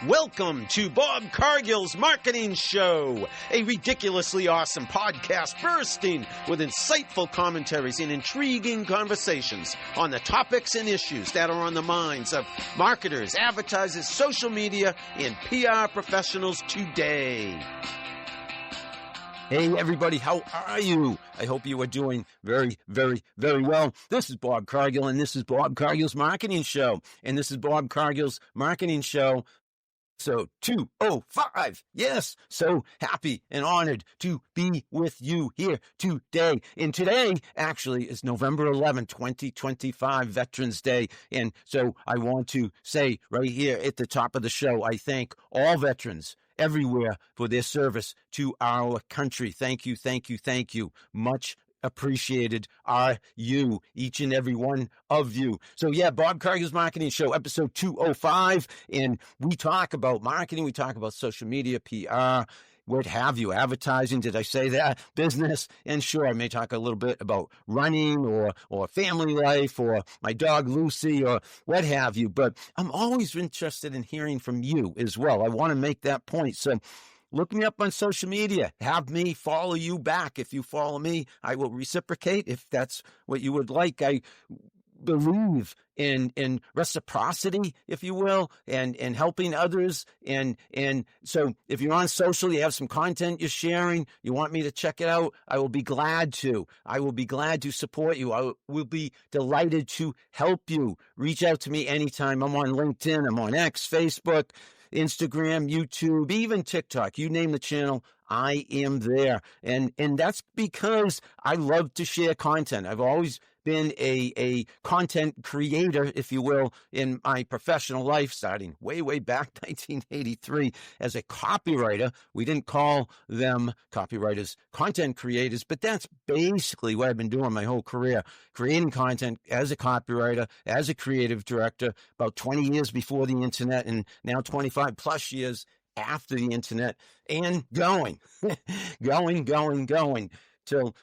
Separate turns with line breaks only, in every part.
Welcome to Bob Cargill's Marketing Show, a ridiculously awesome podcast bursting with insightful commentaries and intriguing conversations on the topics and issues that are on the minds of marketers, advertisers, social media, and PR professionals today. Hey everybody, how are you? I hope you are doing very, very, very well. This is Bob Cargill, and this is Bob Cargill's Marketing Show. And this is Bob Cargill's Marketing Show. So 205, yes, so happy and honored to be with you here today. And today actually is November 11, 2025, Veterans Day. And so I want to say right here at the top of the show, I thank all veterans everywhere for their service to our country. Thank you, thank you, thank you. Much appreciated are you, each and every one of you. So yeah, Bob Cargill's Marketing Show, episode 205, and we talk about marketing, we talk about social media, PR, what have you, advertising, did I say that, business, and sure, I may talk a little bit about running or family life or my dog Lucy or what have you, but I'm always interested in hearing from you as well. I want to make that point. So look me up on social media. Have me follow you back. If you follow me, I will reciprocate if that's what you would like. I believe in reciprocity, if you will, and helping others. And so if you're on social, you have some content you're sharing, you want me to check it out, I will be glad to. I will be glad to support you. I will be delighted to help you. Reach out to me anytime. I'm on LinkedIn, I'm on X, Facebook, Instagram, YouTube, even TikTok. You name the channel, I am there. And that's because I love to share content. I've always been a content creator, if you will, in my professional life, starting way back 1983 as a copywriter. We didn't call them copywriters, content creators, but that's basically what I've been doing my whole career, creating content as a copywriter, as a creative director, about 20 years before the internet, and now 25 plus years after the internet, and going till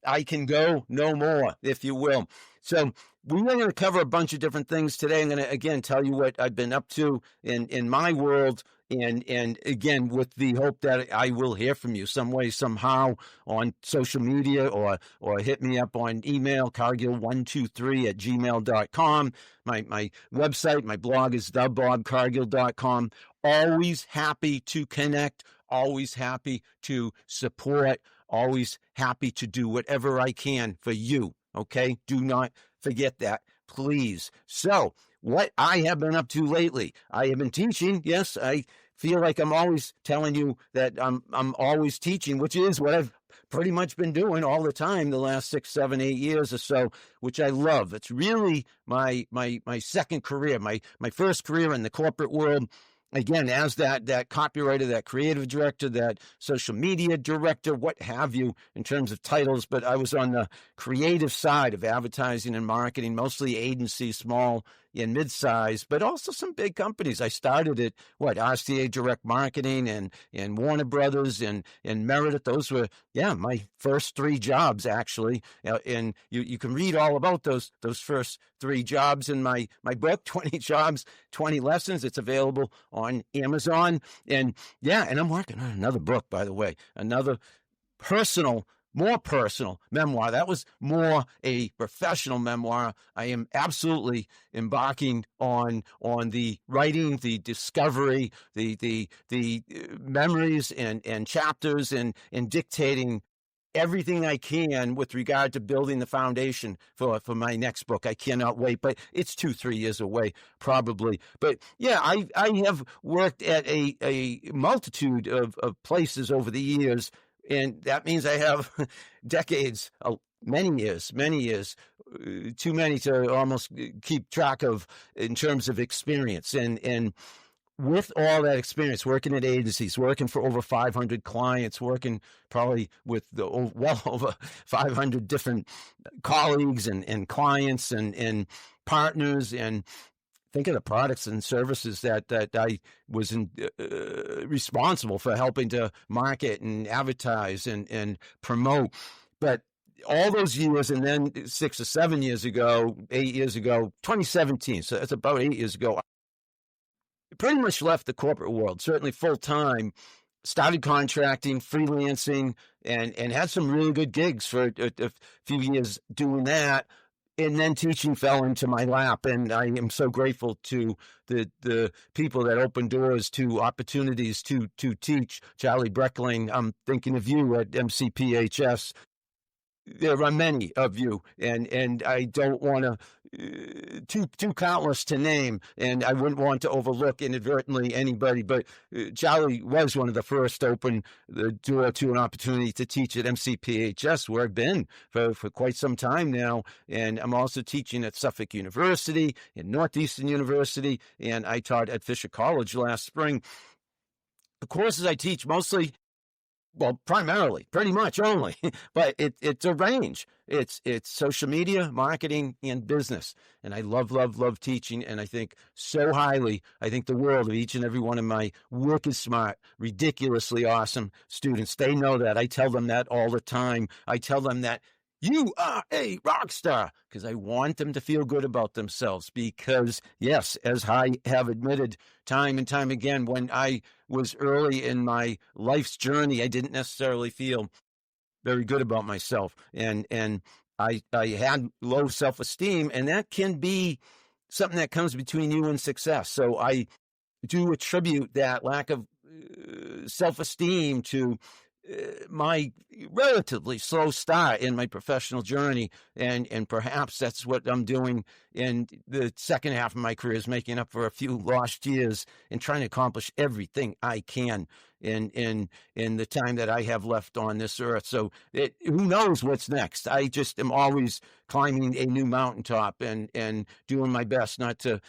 I can go no more, if you will. So we're going to cover a bunch of different things today. I'm going to, again, tell you what I've been up to in my world, and again, with the hope that I will hear from you some way, somehow, on social media, or hit me up on email, cargill123@gmail.com. My website, my blog is thebobcargill.com. Always happy to connect, always happy to support, always happy to do whatever I can for you, okay? Do not forget that, please. So, what I have been up to lately, I have been teaching. Yes, I feel like I'm always telling you that I'm always teaching, which is what I've pretty much been doing all the time the last 6, 7, 8 years or so, which I love. It's really my second career, my first career in the corporate world. Again, as that copywriter, that creative director, that social media director, what have you, in terms of titles. But I was on the creative side of advertising and marketing, mostly agencies, small and mid-size, but also some big companies. I started at RCA Direct Marketing and Warner Brothers and Meredith. Those were, my first 3 jobs, actually. And you can read all about those first 3 jobs in my book, 20 Jobs, 20 Lessons. It's available on Amazon. And I'm working on another book, by the way, another more personal memoir. That was more a professional memoir. I am absolutely embarking on the writing, the discovery, the memories and chapters and dictating everything I can with regard to building the foundation for my next book. I cannot wait, but it's 2-3 years away probably. But I have worked at a multitude of places over the years. And that means I have decades, many years, too many to almost keep track of in terms of experience. And with all that experience, working at agencies, working for over 500 clients, working probably with well over 500 different colleagues and clients and partners, and think of the products and services that I was responsible for helping to market and advertise and promote. But all those years, and then 6 or 7 years ago, 8 years ago, 2017, so that's about 8 years ago, pretty much left the corporate world, certainly full-time, started contracting, freelancing, and had some really good gigs for a few years doing that. And then teaching fell into my lap, and I am so grateful to the people that opened doors to opportunities to teach. Charlie Breckling, I'm thinking of you at MCPHS. There are many of you, and I don't want to too countless to name, and I wouldn't want to overlook inadvertently anybody. But Charlie was one of the first to open the door to an opportunity to teach at MCPHS, where I've been for quite some time now. And I'm also teaching at Suffolk University and Northeastern University, and I taught at Fisher College last spring. The courses I teach mostly, well, primarily, pretty much only, but it's a range. It's social media, marketing, and business. And I love teaching, and I think so highly. I think the world of each and every one of my wicked smart, ridiculously awesome students. They know that. I tell them that all the time. I tell them that you are a rock star, because I want them to feel good about themselves. Because, yes, as I have admitted time and time again, when I was early in my life's journey, I didn't necessarily feel very good about myself. And I had low self-esteem, and that can be something that comes between you and success. So I do attribute that lack of self-esteem to my relatively slow start in my professional journey, and perhaps that's what I'm doing in the second half of my career, is making up for a few lost years and trying to accomplish everything I can in the time that I have left on this earth. So who knows what's next? I just am always climbing a new mountaintop and doing my best to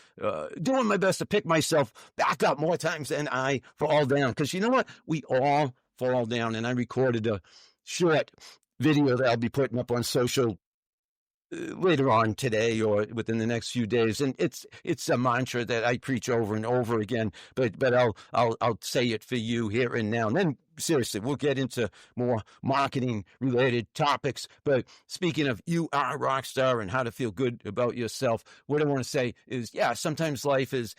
pick myself back up more times than I fall down. Because you know what? We all fall down. And I recorded a short video that I'll be putting up on social later on today or within the next few days, and it's a mantra that I preach over and over again. But I'll say it for you here and now. And then seriously, we'll get into more marketing related topics. But speaking of you are a rock star and how to feel good about yourself, what I want to say is, yeah, sometimes life is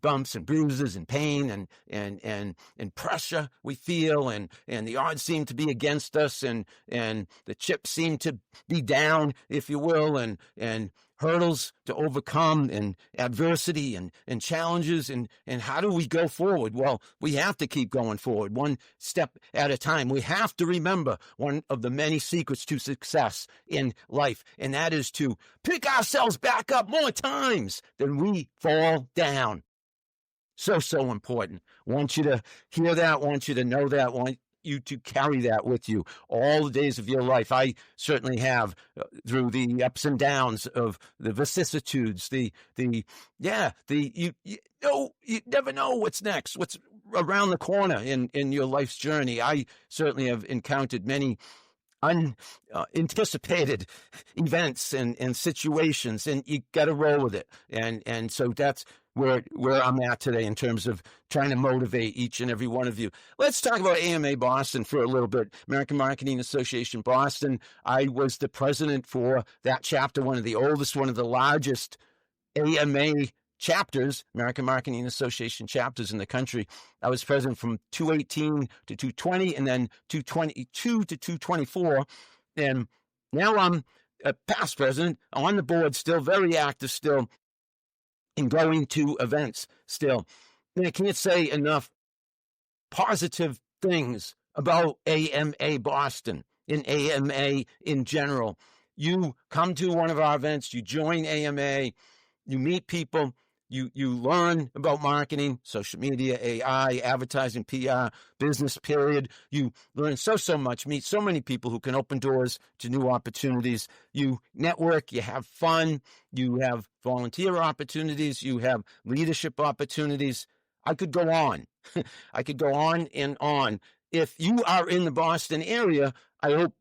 bumps and bruises and pain and pressure we feel, and the odds seem to be against us, and the chips seem to be down, if you will, and hurdles to overcome, and adversity and challenges, and how do we go forward? Well, we have to keep going forward, one step at a time. We have to remember one of the many secrets to success in life, and that is to pick ourselves back up more times than we fall down. So important. Want you to hear that, want you to know that, want you to carry that with you all the days of your life. I certainly have, through the ups and downs of the vicissitudes, you never know what's next, what's around the corner in your life's journey. I certainly have encountered many unanticipated events and situations, and you got to roll with it. And so that's where I'm at today in terms of trying to motivate each and every one of you. Let's talk about AMA Boston for a little bit. American Marketing Association Boston. I was the president for that chapter, one of the oldest, one of the largest AMA chapters, American Marketing Association chapters in the country. I was president from 2018 to 2020, and then 2022 to 2024. And now I'm a past president, on the board still, very active still, and going to events still. And I can't say enough positive things about AMA Boston and AMA in general. You come to one of our events, you join AMA, you meet people, you learn about marketing, social media, AI, advertising, PR, business, period. You learn so much, meet so many people who can open doors to new opportunities. You network, you have fun, you have volunteer opportunities, you have leadership opportunities. I could go on. I could go on and on. If you are in the Boston area, I hope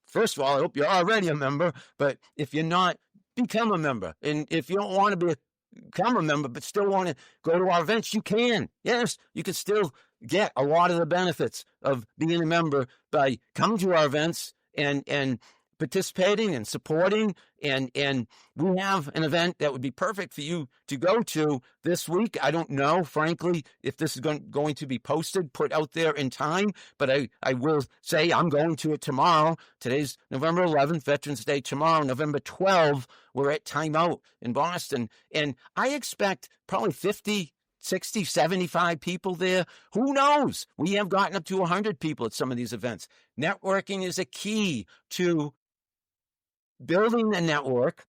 first of all, I hope you're already a member, but if you're not, become a member. And if you don't want to become a member but still want to go to our events, you can. Yes, you can still get a lot of the benefits of being a member by coming to our events and participating and supporting. And we have an event that would be perfect for you to go to this week. I don't know, frankly, if this is going to be posted, put out there in time, but I will say I'm going to it tomorrow. Today's November 11th, Veterans Day. Tomorrow, November 12th, we're at Time Out in Boston. And I expect probably 50, 60, 75 people there. Who knows? We have gotten up to 100 people at some of these events. Networking is a key to building a network,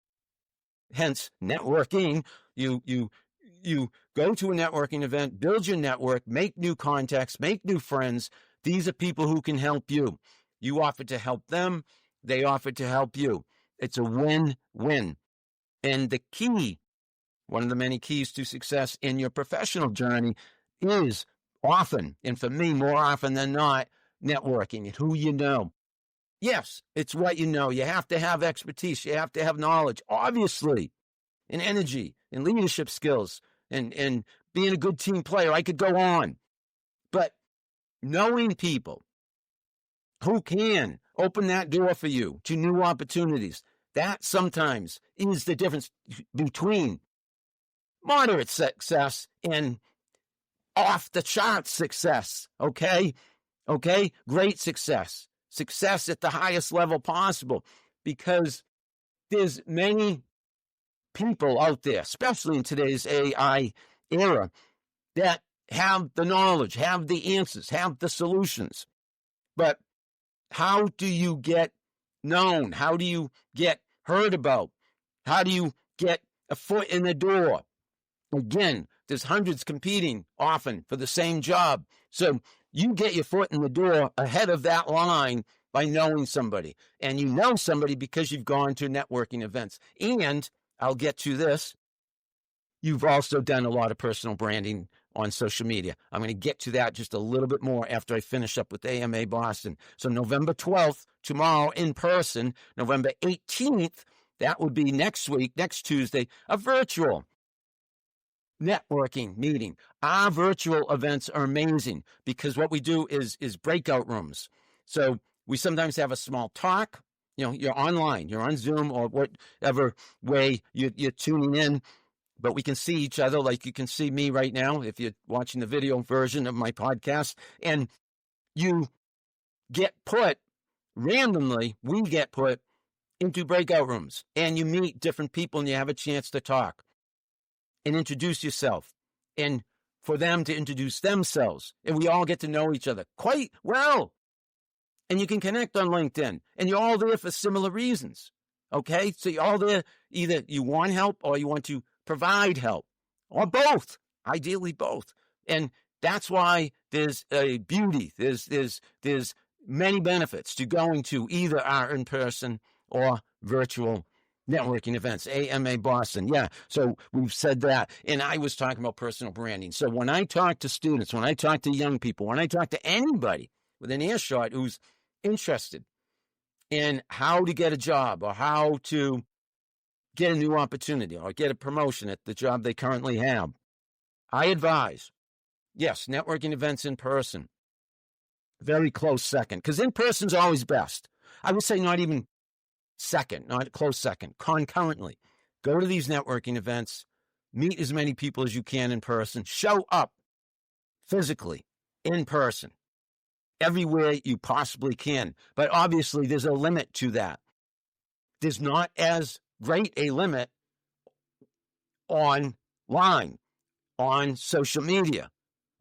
hence networking. You go to a networking event, build your network, make new contacts, make new friends. These are people who can help you. You offer to help them. They offer to help you. It's a win-win. And the key, one of the many keys to success in your professional journey is often, and for me, more often than not, networking and who you know. Yes, it's what you know. You have to have expertise. You have to have knowledge, obviously, and energy and leadership skills and being a good team player. I could go on. But knowing people who can open that door for you to new opportunities, that sometimes is the difference between moderate success and off-the-charts success, okay? Okay? Great success. Success at the highest level possible, because there's many people out there, especially in today's AI era, that have the knowledge, have the answers, have the solutions. But how do you get known? How do you get heard about? How do you get a foot in the door? Again, there's hundreds competing often for the same job. So you get your foot in the door ahead of that line by knowing somebody. And you know somebody because you've gone to networking events. And I'll get to this. You've also done a lot of personal branding on social media. I'm going to get to that just a little bit more after I finish up with AMA Boston. So November 12th, tomorrow in person. November 18th, that would be next week, next Tuesday, a virtual networking meeting. Our virtual events are amazing because what we do is breakout rooms. So we sometimes have a small talk. You know, you're online, you're on Zoom or whatever way you're tuning in, but we can see each other like you can see me right now if you're watching the video version of my podcast. And you get put randomly, we get put into breakout rooms and you meet different people and you have a chance to talk and introduce yourself and for them to introduce themselves. And we all get to know each other quite well. And you can connect on LinkedIn and you're all there for similar reasons. Okay. So you're all there. Either you want help or you want to provide help or both, ideally both. And that's why there's a beauty. There's many benefits to going to either our in-person or virtual networking events, AMA Boston. Yeah, so we've said that. And I was talking about personal branding. So when I talk to students, when I talk to young people, when I talk to anybody with an earshot who's interested in how to get a job or how to get a new opportunity or get a promotion at the job they currently have, I advise, yes, networking events in person, very close second, because in person's always best. I would say not even second, not a close second, concurrently. Go to these networking events, meet as many people as you can in person, show up physically in person everywhere you possibly can. But obviously there's a limit to that. There's not as great a limit online, on social media,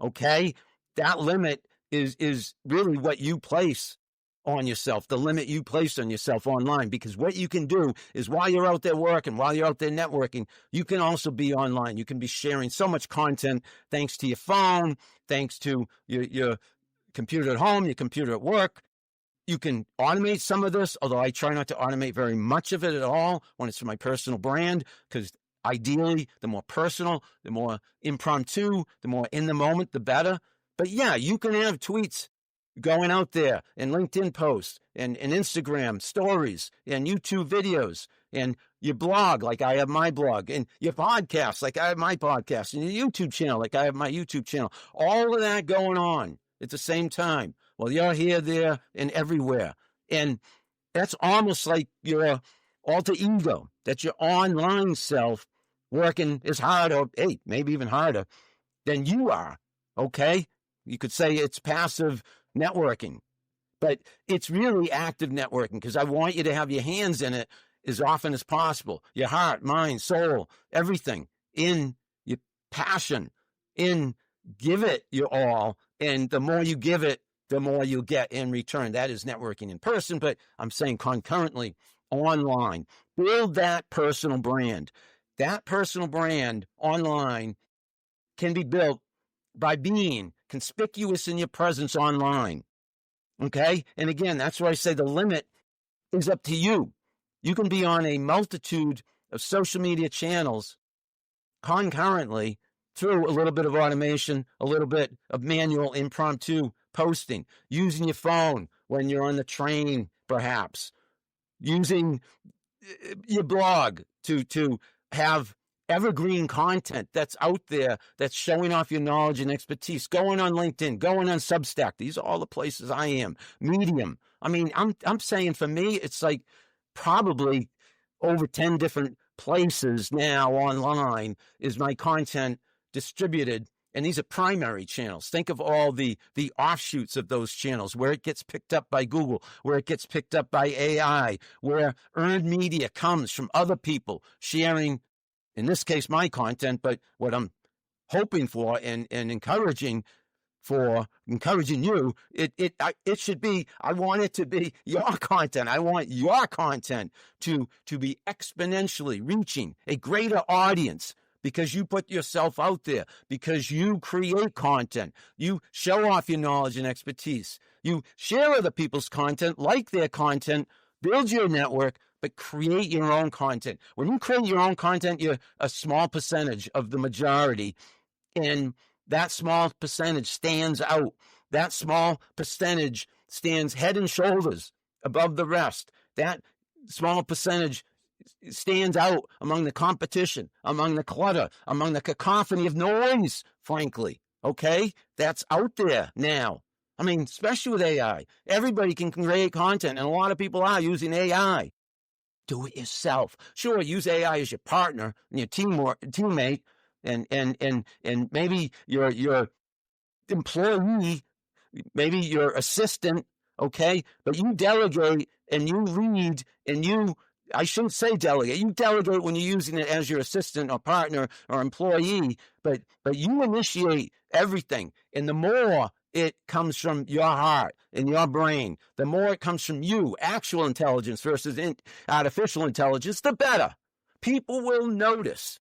okay? That limit is really what you place on yourself, the limit you place on yourself online, because what you can do is while you're out there working, while you're out there networking, you can also be online. You can be sharing so much content thanks to your phone, thanks to your computer at home, your computer at work. You can automate some of this, although I try not to automate very much of it at all when it's for my personal brand, because ideally, the more personal, the more impromptu, the more in the moment, the better. But yeah, you can have tweets going out there and LinkedIn posts and Instagram stories and YouTube videos and your blog, like I have my blog, and your podcast, like I have my podcast, and your YouTube channel, like I have my YouTube channel. All of that going on at the same time. Well, you're here, there, and everywhere. And That's almost like your alter ego. That's your online self working as hard, or hey, maybe even harder than you are. Okay? You could say it's passive networking, but it's really active networking, because I want you to have your hands in it as often as possible. Your heart, mind, soul, everything in your passion, in give it your all. And the more you give it, the more you'll get in return. That is networking in person, but I'm saying concurrently online. Build that personal brand. That personal brand online can be built by being conspicuous in your presence online. Okay? And again, that's why I say the limit is up to you. You can be on a multitude of social media channels concurrently through a little bit of automation, a little bit of manual impromptu posting, using your phone when you're on the train, perhaps, using your blog to have evergreen content that's out there, that's showing off your knowledge and expertise, going on LinkedIn, going on Substack. These are all the places I am. Medium. I mean, I'm saying for me, it's like probably over 10 different places now online is my content distributed. And these are primary channels. Think of all the offshoots of those channels, where it gets picked up by Google, where it gets picked up by AI, where earned media comes from other people sharing, in this case, my content, but what I'm hoping for and encouraging you, it should be, I want it to be your content. I want your content to be exponentially reaching a greater audience, because you put yourself out there, because you create content, you show off your knowledge and expertise, you share other people's content, like their content, build your network, but create your own content. When you create your own content, you're a small percentage of the majority, and that small percentage stands out. That small percentage stands head and shoulders above the rest. That small percentage stands out among the competition, among the clutter, among the cacophony of noise, frankly. Okay? That's out there now. I mean, especially with AI. Everybody can create content, and a lot of people are using AI. Do it yourself. Sure, use AI as your partner and your teammate, and maybe your employee, maybe your assistant, okay? But you delegate and you lead, and I shouldn't say delegate. You delegate when you're using it as your assistant or partner or employee, but you initiate everything. And the more it comes from your heart and your brain, the more it comes from you, actual intelligence versus artificial intelligence, the better. People will notice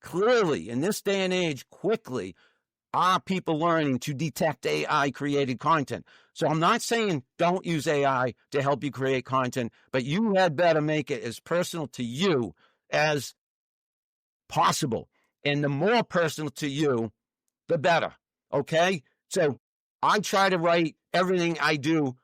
clearly in this day and age, quickly, are people learning to detect AI-created content. So I'm not saying don't use AI to help you create content, but you had better make it as personal to you as possible. And the more personal to you, the better, okay? So I try to write everything I do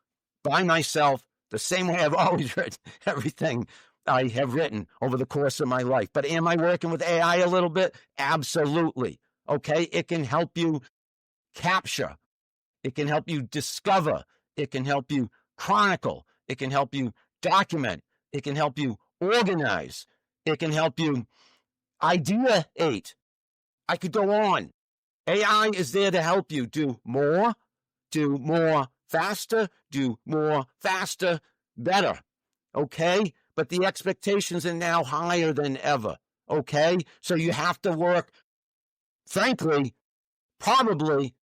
by myself the same way I've always written everything I have written over the course of my life. But am I working with AI a little bit? Absolutely. Okay, it can help you capture. It can help you discover. It can help you chronicle. It can help you document. It can help you organize. It can help you ideate. I could go on. AI is there to help you do more faster, do more faster, better. Okay? But the expectations are now higher than ever. Okay? So you have to work, frankly, probably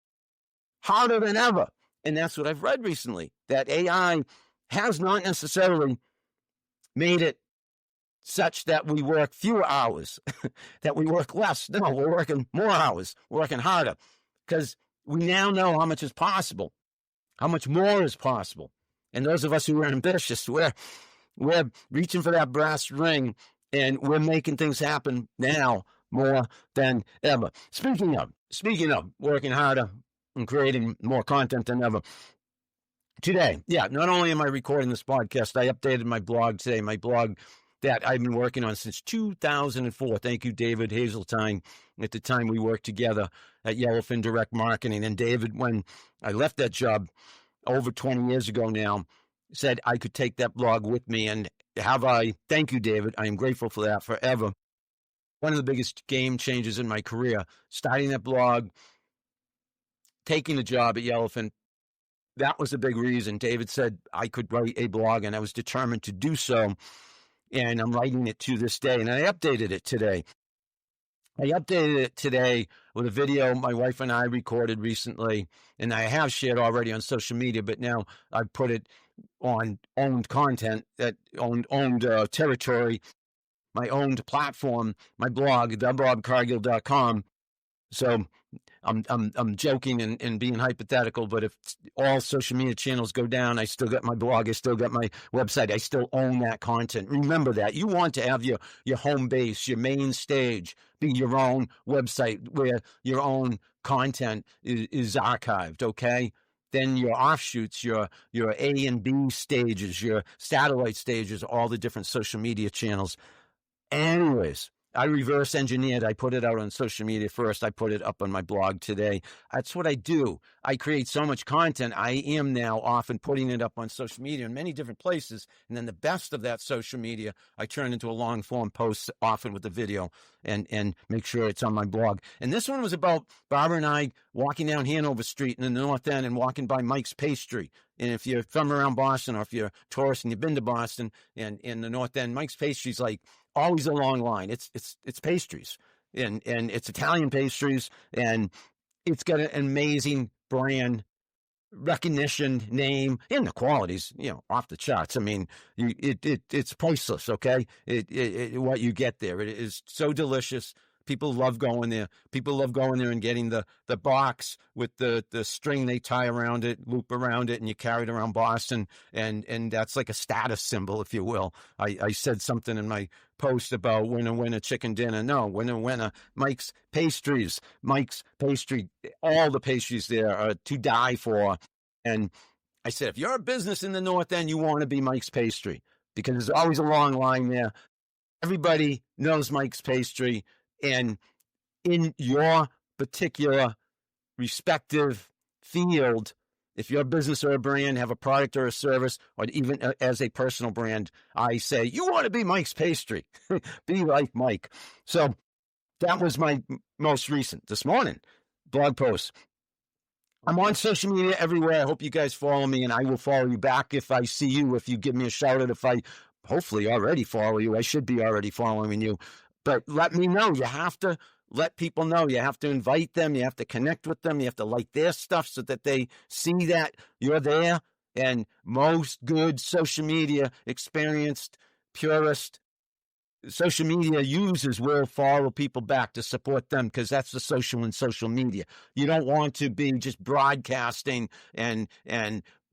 harder than ever. And that's what I've read recently, that AI has not necessarily made it such that we work fewer hours, that we work less. No, we're working more hours, we're working harder, because we now know how much is possible, how much more is possible. And those of us who are ambitious, we're reaching for that brass ring, and we're making things happen now more than ever. Speaking of working harder and creating more content than ever, today, not only am I recording this podcast, I updated my blog today, my blog that I've been working on since 2004. Thank you, David Hazeltine. At the time we worked together at Yellowfin Direct Marketing. And David, when I left that job over 20 years ago now, said I could take that blog with me, and thank you, David. I am grateful for that forever. One of the biggest game changers in my career, starting that blog, taking a job at Yellowfin. That was a big reason. David said I could write a blog, and I was determined to do so. And I'm writing it to this day, and I updated it today. I updated it today with a video my wife and I recorded recently, and I have shared already on social media, but now I've put it on owned content, that owned territory, my owned platform, my blog, thebobcargill.com. So I'm joking and being hypothetical, but if all social media channels go down, I still got my blog, I still got my website, I still own that content. Remember that. You want to have your home base, your main stage, be your own website where your own content is archived, okay? Then your offshoots, your A and B stages, your satellite stages, all the different social media channels. Anyways, I reverse engineered. I put it out on social media first. I put it up on my blog today. That's what I do. I create so much content. I am now often putting it up on social media in many different places. And then the best of that social media, I turn into a long form post, often with a video, and make sure it's on my blog. And this one was about Barbara and I walking down Hanover Street in the North End and walking by Mike's Pastry. And if you're from around Boston, or if you're a tourist and you've been to Boston and in the North End, Mike's Pastry's like always a long line. It's pastries, and it's Italian pastries, and it's got an amazing brand recognition, name, and the quality's, off the charts. I mean, it's priceless. Okay, what you get there, it is so delicious. People love going there. People love going there and getting the box with the string they tie around it, loop around it, and you carry it around Boston. And that's like a status symbol, if you will. I said something in my post about winner chicken dinner. No, winner Mike's Pastries. Mike's Pastry, all the pastries there are to die for. And I said, if you're a business in the North End, you want to be Mike's Pastry, because there's always a long line there. Everybody knows Mike's Pastry. And in your particular respective field, if you're a business or a brand, have a product or a service, or even as a personal brand, I say, you want to be Mike's Pastry. Be like Mike. So that was my most recent, this morning, blog post. I'm on social media everywhere. I hope you guys follow me, and I will follow you back if I see you, if you give me a shout out, if I hopefully already follow you. I should be already following you. But let me know. You have to let people know. You have to invite them. You have to connect with them. You have to like their stuff so that they see that you're there. And most good social media experienced, purist social media users will follow people back to support them, because that's the social in social media. You don't want to be just broadcasting and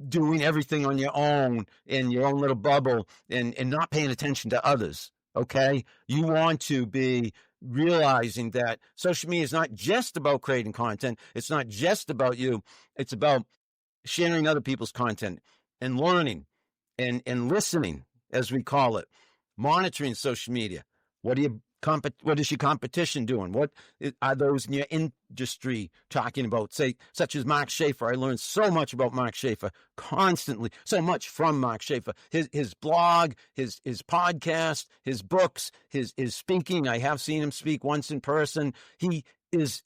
doing everything on your own in your own little bubble and not paying attention to others. Okay, you want to be realizing that social media is not just about creating content. It's not just about you. It's about sharing other people's content and learning and listening, as we call it, monitoring social media. What is your competition doing? What are those in your industry talking about? Say, such as Mark Schaefer. I learned so much about Mark Schaefer constantly, so much from Mark Schaefer. His blog, his podcast, his books, his speaking. I have seen him speak once in person. He is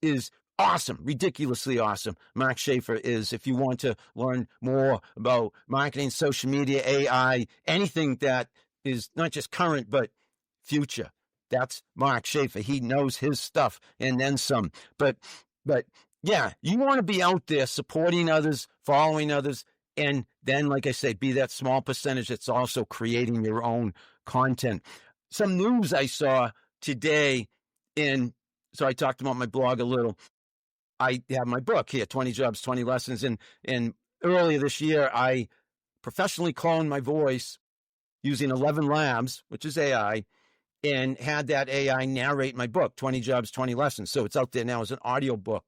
awesome, ridiculously awesome. Mark Schaefer is. If you want to learn more about marketing, social media, AI, anything that is not just current but future, that's Mark Schaefer. He knows his stuff and then some. But yeah, you want to be out there supporting others, following others, and then, like I say, be that small percentage that's also creating your own content. Some news I saw today, so I talked about my blog a little. I have my book here, 20 Jobs, 20 Lessons. And earlier this year, I professionally cloned my voice using 11 Labs, which is AI, and had that AI narrate my book, 20 Jobs, 20 Lessons. So it's out there now as an audio book.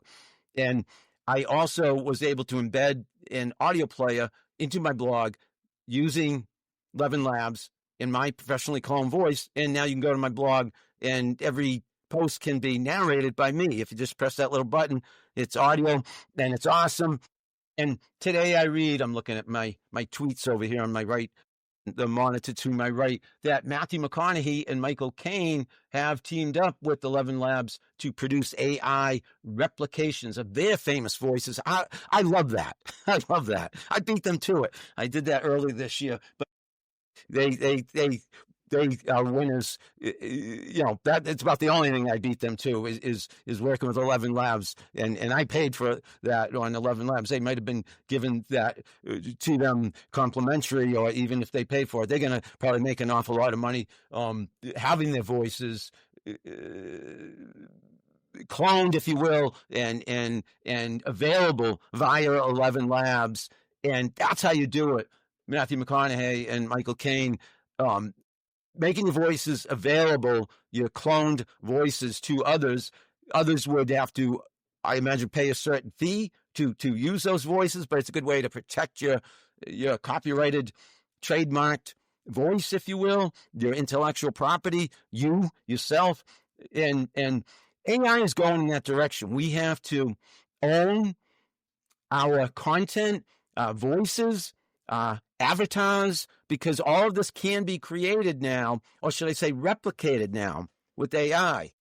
And I also was able to embed an audio player into my blog using 11 Labs in my professionally cloned voice. And now you can go to my blog and every post can be narrated by me. If you just press that little button, it's audio and it's awesome. And today I read, I'm looking at my tweets over here on my right, the monitor to my right, that Matthew McConaughey and Michael Caine have teamed up with 11 Labs to produce AI replications of their famous voices. I love that. I love that. I beat them to it. I did that early this year, but they are winners. That it's about the only thing I beat them to is working with 11 Labs, and I paid for that on 11 Labs. They might have been given that to them complimentary, or even if they pay for it, they're going to probably make an awful lot of money having their voices cloned, if you will, and available via 11 Labs, and that's how you do it. Matthew McConaughey and Michael Caine, making your voices available, your cloned voices to others. Others would have to, I imagine, pay a certain fee to use those voices, but it's a good way to protect your copyrighted, trademarked voice, if you will, your intellectual property, yourself, and AI is going in that direction. We have to own our content, voices, avatars, because all of this can be created now, or should I say replicated now with AI.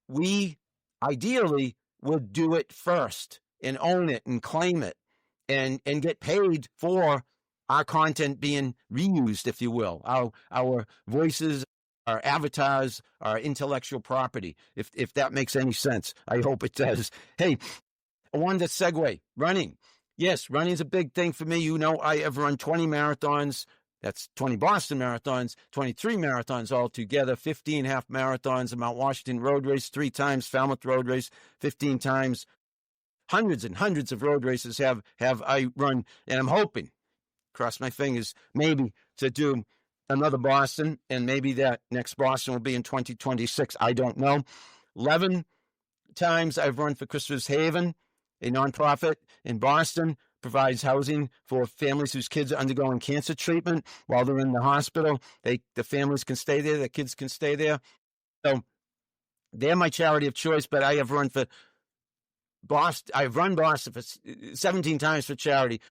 We ideally would do it first and own it and claim it and get paid for our content being reused, if you will, our voices, our avatars, our intellectual property, if that makes any sense. I hope it does. Hey, I wanted to segue. Running. Yes, running is a big thing for me. I have run 20 marathons. That's 20 Boston marathons, 23 marathons altogether, 15 half marathons, a Mount Washington road race 3 times, Falmouth road race 15 times. Hundreds and hundreds of road races have I run, and I'm hoping, cross my fingers, maybe to do another Boston, and maybe that next Boston will be in 2026. I don't know. 11 times I've run for Christopher's Haven, a nonprofit in Boston, provides housing for families whose kids are undergoing cancer treatment while they're in the hospital. The families can stay there, the kids can stay there. So they're my charity of choice, but I have run for Boston. I've run Boston for 17 times for charity.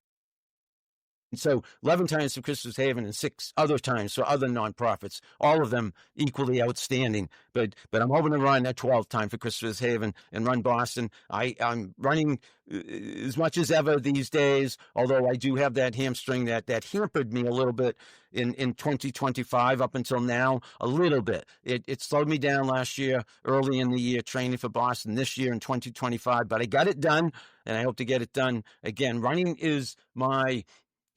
So 11 times for Christopher's Haven and 6 other times for other nonprofits, all of them equally outstanding. But I'm hoping to run a 12th time for Christopher's Haven and run Boston. I'm running as much as ever these days, although I do have that hamstring that hampered me a little bit in 2025 up until now, a little bit. It slowed me down last year, early in the year, training for Boston this year in 2025, but I got it done, and I hope to get it done again. Running is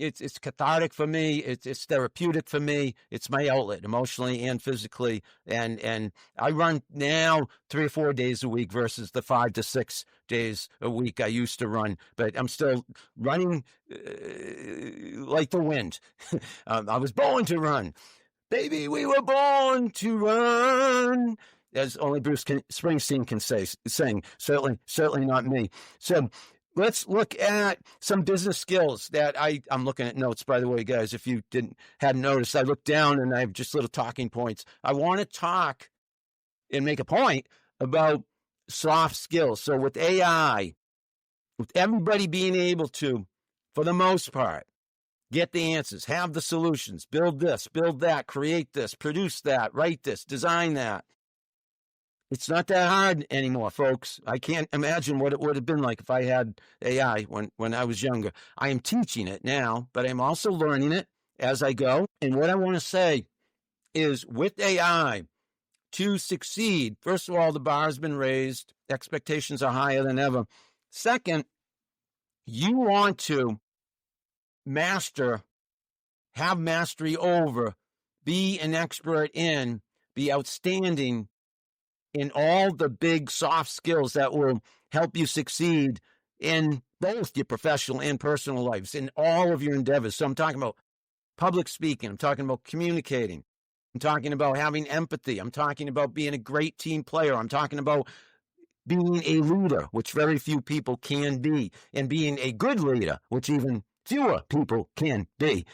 it's cathartic for me. It's therapeutic for me. It's my outlet, emotionally and physically. And I run now 3 or 4 days a week versus the 5 to 6 days a week I used to run. But I'm still running like the wind. I was born to run. Baby, we were born to run. As only Bruce Springsteen can sing. Certainly not me. So let's look at some business skills that I'm looking at notes, by the way, guys. If you hadn't noticed, I looked down and I have just little talking points. I want to talk and make a point about soft skills. So with AI, with everybody being able to, for the most part, get the answers, have the solutions, build this, build that, create this, produce that, write this, design that. It's not that hard anymore, folks. I can't imagine what it would have been like if I had AI when I was younger. I am teaching it now, but I'm also learning it as I go. And what I want to say is with AI, to succeed, first of all, the bar has been raised. Expectations are higher than ever. Second, you want to have mastery over, be an expert in, be outstanding in all the big soft skills that will help you succeed in both your professional and personal lives, in all of your endeavors. So I'm talking about public speaking. I'm talking about communicating. I'm talking about having empathy. I'm talking about being a great team player. I'm talking about being a leader, which very few people can be, and being a good leader, which even fewer people can be.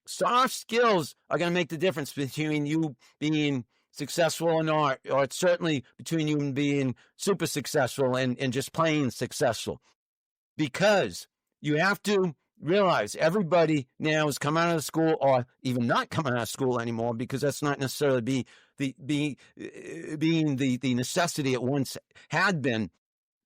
Soft skills are going to make the difference between you being successful or not, or it's certainly between you and being super successful and just plain successful. because you have to realize everybody now is coming out of school, or even not coming out of school anymore, because that's not necessarily being the necessity it once had been.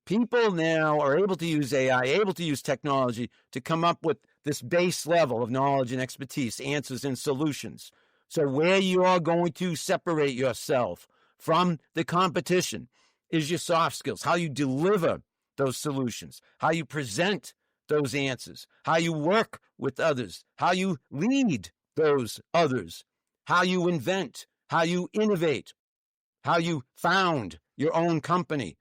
People now are able to use AI, able to use technology to come up with this base level of knowledge and expertise, answers and solutions. So where you are going to separate yourself from the competition is your soft skills, how you deliver those solutions, how you present those answers, how you work with others, how you lead those others, how you invent, how you innovate, how you found your own company,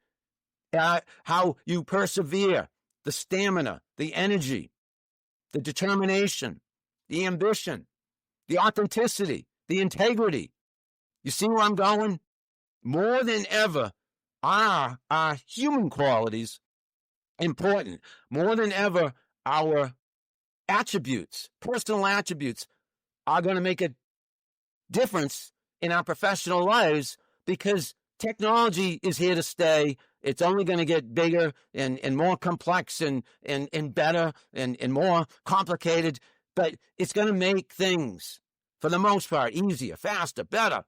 how you persevere, the stamina, the energy, the determination, the ambition, the authenticity, the integrity. You see where I'm going? More than ever are our human qualities important. More than ever, our attributes, personal attributes, are going to make a difference in our professional lives, because technology is here to stay. It's only going to get bigger and more complex and better and more complicated, but it's going to make things, for the most part, easier, faster, better.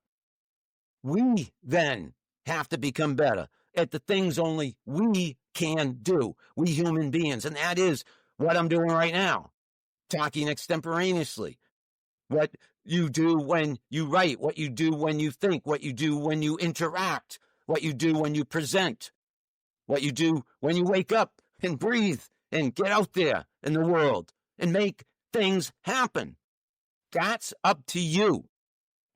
We then have to become better at the things only we can do, we human beings. And that is what I'm doing right now, talking extemporaneously. What you do when you write, what you do when you think, what you do when you interact, what you do when you present, what you do when you wake up and breathe and get out there in the world and make things happen. That's up to you.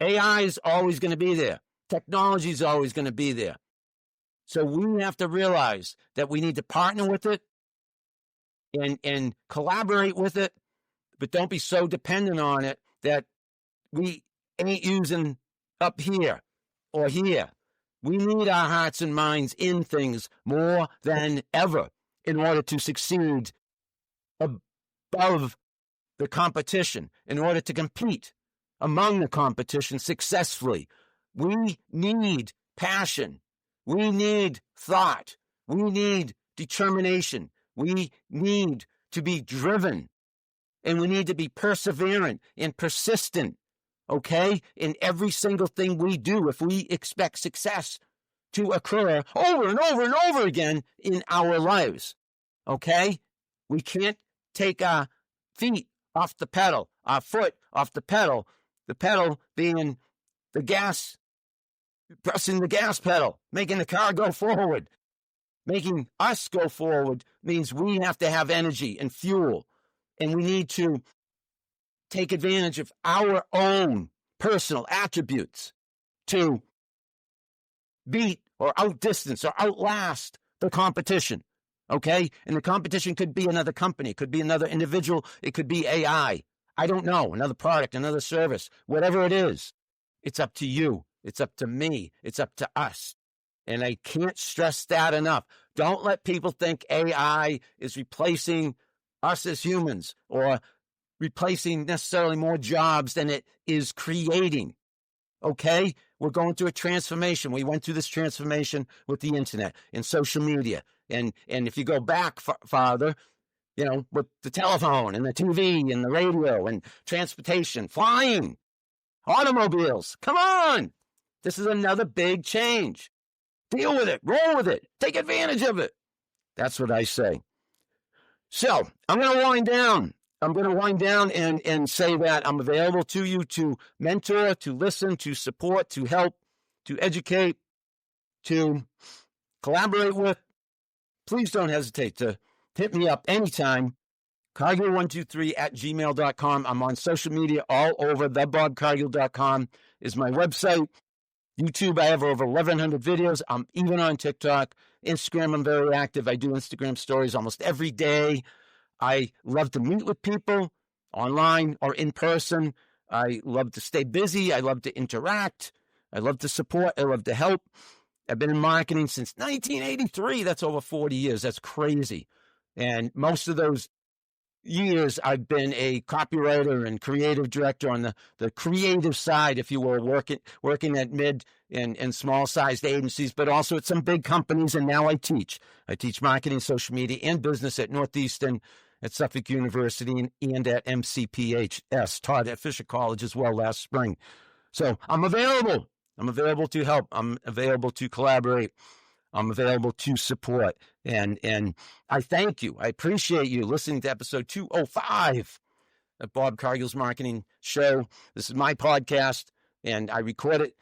AI is always going to be there. Technology is always going to be there. So we have to realize that we need to partner with it and collaborate with it, but don't be so dependent on it that we ain't using up here or here. We need our hearts and minds in things more than ever in order to succeed above the competition, in order to compete among the competition successfully. We need passion. We need thought. We need determination. We need to be driven. And we need to be perseverant and persistent, okay, in every single thing we do if we expect success to occur over and over and over again in our lives, okay? We can't take our feet off the pedal, our foot off the pedal being the gas, pressing the gas pedal, making the car go forward. Making us go forward means we have to have energy and fuel, and we need to take advantage of our own personal attributes to beat or outdistance or outlast the competition, okay? And the competition could be another company, it could be another individual, it could be AI. I don't know, another product, another service, whatever it is. It's up to you. It's up to me. It's up to us. And I can't stress that enough. Don't let people think AI is replacing us as humans or replacing necessarily more jobs than it is creating. Okay? We're going through a transformation. We went through this transformation with the internet and social media. And if you go back farther, you know, with the telephone and the TV and the radio and transportation, flying, automobiles. Come on! This is another big change. Deal with it. Roll with it. Take advantage of it. That's what I say. So I'm going to wind down. I'm going to wind down and say that I'm available to you to mentor, to listen, to support, to help, to educate, to collaborate with. Please don't hesitate to hit me up anytime. Cargill123@gmail.com. I'm on social media all over. TheBobCargill.com is my website. YouTube, I have over 1,100 videos. I'm even on TikTok. Instagram, I'm very active. I do Instagram stories almost every day. I love to meet with people online or in person. I love to stay busy. I love to interact. I love to support. I love to help. I've been in marketing since 1983. That's over 40 years. That's crazy. And most of those years, I've been a copywriter and creative director on the creative side, if you will, working at mid and small-sized agencies, but also at some big companies, and now I teach. I teach marketing, social media, and business at Northeastern, at Suffolk University, and at MCPHS, taught at Fisher College as well last spring. So I'm available. I'm available to help. I'm available to collaborate. I'm available to support. And I thank you. I appreciate you listening to episode 205 of Bob Cargill's Marketing Show. This is my podcast, and I record it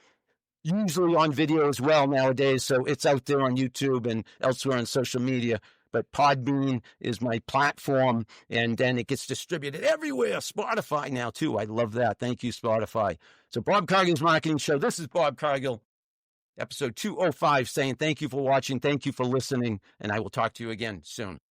usually on video as well nowadays, so it's out there on YouTube and elsewhere on social media. But Podbean is my platform, and then it gets distributed everywhere. Spotify now, too. I love that. Thank you, Spotify. So Bob Cargill's Marketing Show. This is Bob Cargill, episode 205, saying thank you for watching, thank you for listening, and I will talk to you again soon.